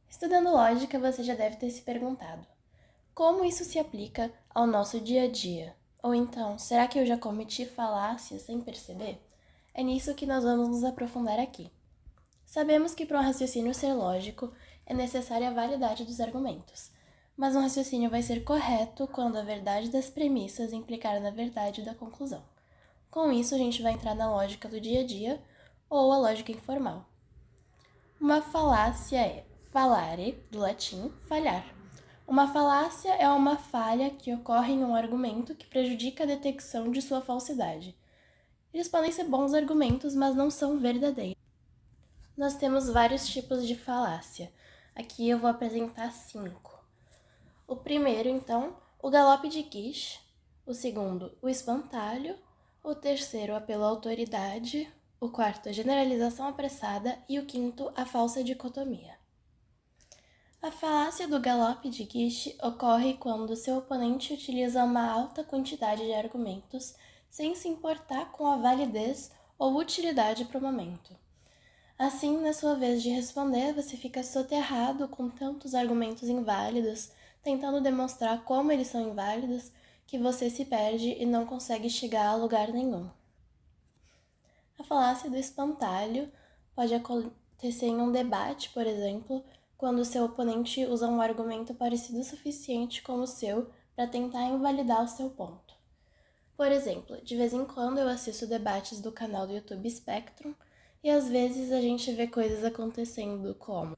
Estudando lógica, você já deve ter se perguntado: como isso se aplica ao nosso dia a dia? Ou então, será que eu já cometi falácias sem perceber? É nisso que nós vamos nos aprofundar aqui. Sabemos que para um raciocínio ser lógico é necessária a validade dos argumentos, mas um raciocínio vai ser correto quando a verdade das premissas implicar na verdade da conclusão. Com isso, a gente vai entrar na lógica do dia a dia ou a lógica informal. Uma falácia é falare, do latim, falhar. Uma falácia é uma falha que ocorre em um argumento que prejudica a detecção de sua falsidade. Eles podem ser bons argumentos, mas não são verdadeiros. Nós temos vários tipos de falácia. Aqui eu vou apresentar 5. O primeiro, então, o galope de quiche. O segundo, o espantalho. O terceiro, o apelo à autoridade. O quarto, a generalização apressada. E o quinto, a falsa dicotomia. A falácia do galope de quiche ocorre quando seu oponente utiliza uma alta quantidade de argumentos sem se importar com a validez ou utilidade para o momento. Assim, na sua vez de responder, você fica soterrado com tantos argumentos inválidos, tentando demonstrar como eles são inválidos, que você se perde e não consegue chegar a lugar nenhum. A falácia do espantalho pode acontecer em um debate, por exemplo, quando seu oponente usa um argumento parecido o suficiente com o seu para tentar invalidar o seu ponto. Por exemplo, de vez em quando eu assisto debates do canal do YouTube Spectrum e às vezes a gente vê coisas acontecendo como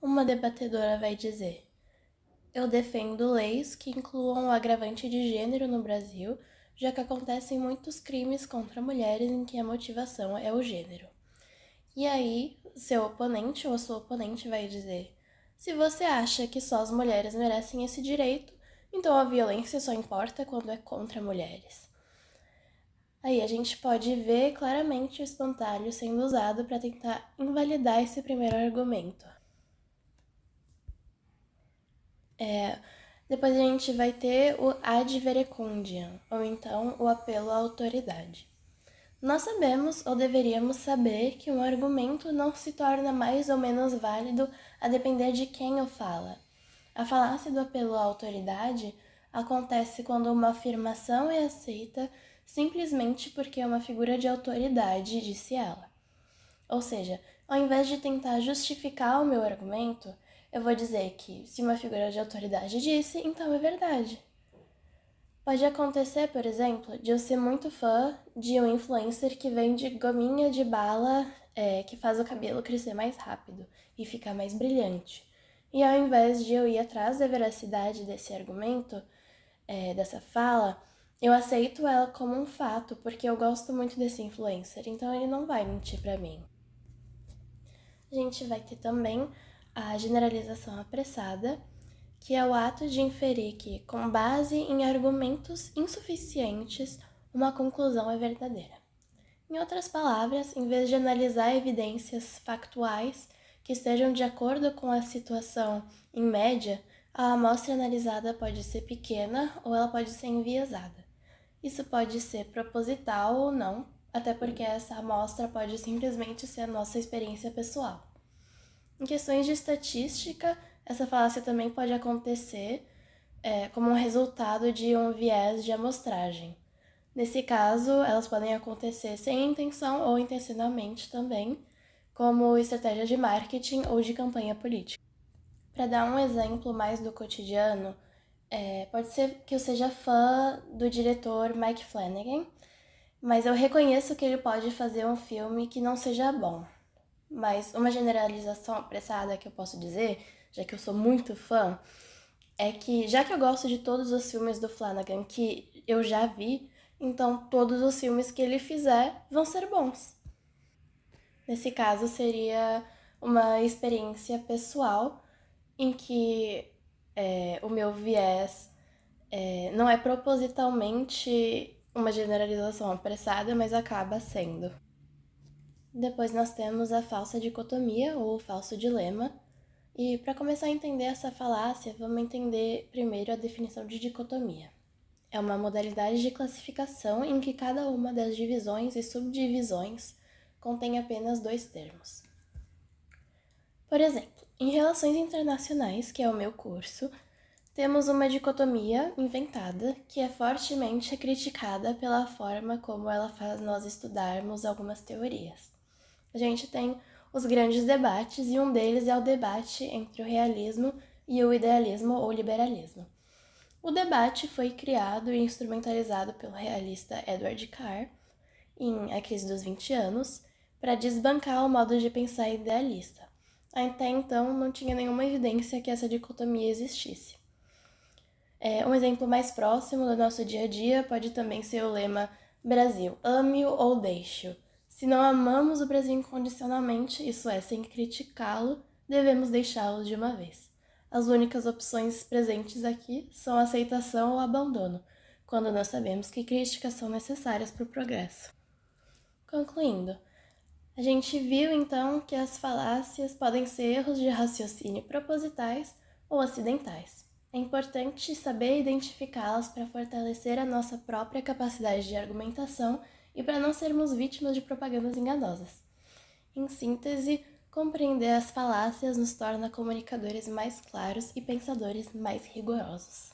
uma debatedora vai dizer: eu defendo leis que incluam o agravante de gênero no Brasil, já que acontecem muitos crimes contra mulheres em que a motivação é o gênero. E aí, seu oponente ou a sua oponente vai dizer: se você acha que só as mulheres merecem esse direito, então a violência só importa quando é contra mulheres. Aí a gente pode ver claramente o espantalho sendo usado para tentar invalidar esse primeiro argumento. Depois a gente vai ter o ad verecundiam, ou então o apelo à autoridade. Nós sabemos, ou deveríamos saber, que um argumento não se torna mais ou menos válido a depender de quem o fala. A falácia do apelo à autoridade acontece quando uma afirmação é aceita simplesmente porque uma figura de autoridade disse ela. Ou seja, ao invés de tentar justificar o meu argumento, eu vou dizer que se uma figura de autoridade disse, então é verdade. Pode acontecer, por exemplo, de eu ser muito fã de um influencer que vende gominha de bala que faz o cabelo crescer mais rápido e ficar mais brilhante. E ao invés de eu ir atrás da veracidade desse argumento, dessa fala, eu aceito ela como um fato, porque eu gosto muito desse influencer, então ele não vai mentir pra mim. A gente vai ter também a generalização apressada, que é o ato de inferir que, com base em argumentos insuficientes, uma conclusão é verdadeira. Em outras palavras, em vez de analisar evidências factuais que estejam de acordo com a situação em média, a amostra analisada pode ser pequena ou ela pode ser enviesada. Isso pode ser proposital ou não, até porque essa amostra pode simplesmente ser a nossa experiência pessoal. Em questões de estatística, essa falácia também pode acontecer como um resultado de um viés de amostragem. Nesse caso, elas podem acontecer sem intenção ou intencionalmente também, como estratégia de marketing ou de campanha política. Para dar um exemplo mais do cotidiano, pode ser que eu seja fã do diretor Mike Flanagan, mas eu reconheço que ele pode fazer um filme que não seja bom. Mas uma generalização apressada que eu posso dizer, já que eu sou muito fã, é que já que eu gosto de todos os filmes do Flanagan que eu já vi, então todos os filmes que ele fizer vão ser bons. Nesse caso seria uma experiência pessoal em que o meu viés não é propositalmente uma generalização apressada, mas acaba sendo. Depois nós temos a falsa dicotomia ou falso dilema. E para começar a entender essa falácia, vamos entender primeiro a definição de dicotomia. É uma modalidade de classificação em que cada uma das divisões e subdivisões contém apenas dois termos. Por exemplo, em Relações Internacionais, que é o meu curso, temos uma dicotomia inventada que é fortemente criticada pela forma como ela faz nós estudarmos algumas teorias. A gente tem os grandes debates e um deles é o debate entre o realismo e o idealismo ou liberalismo. O debate foi criado e instrumentalizado pelo realista Edward Carr em A Crise dos 20 Anos para desbancar o modo de pensar idealista. Até então não tinha nenhuma evidência que essa dicotomia existisse. Um exemplo mais próximo do nosso dia a dia pode também ser o lema Brasil, ame-o ou deixe-o. Se não amamos o Brasil incondicionalmente, isso é, sem criticá-lo, devemos deixá-lo de uma vez. As únicas opções presentes aqui são aceitação ou abandono, quando nós sabemos que críticas são necessárias para o progresso. Concluindo, a gente viu então que as falácias podem ser erros de raciocínio propositais ou acidentais. É importante saber identificá-las para fortalecer a nossa própria capacidade de argumentação e para não sermos vítimas de propagandas enganosas. Em síntese, compreender as falácias nos torna comunicadores mais claros e pensadores mais rigorosos.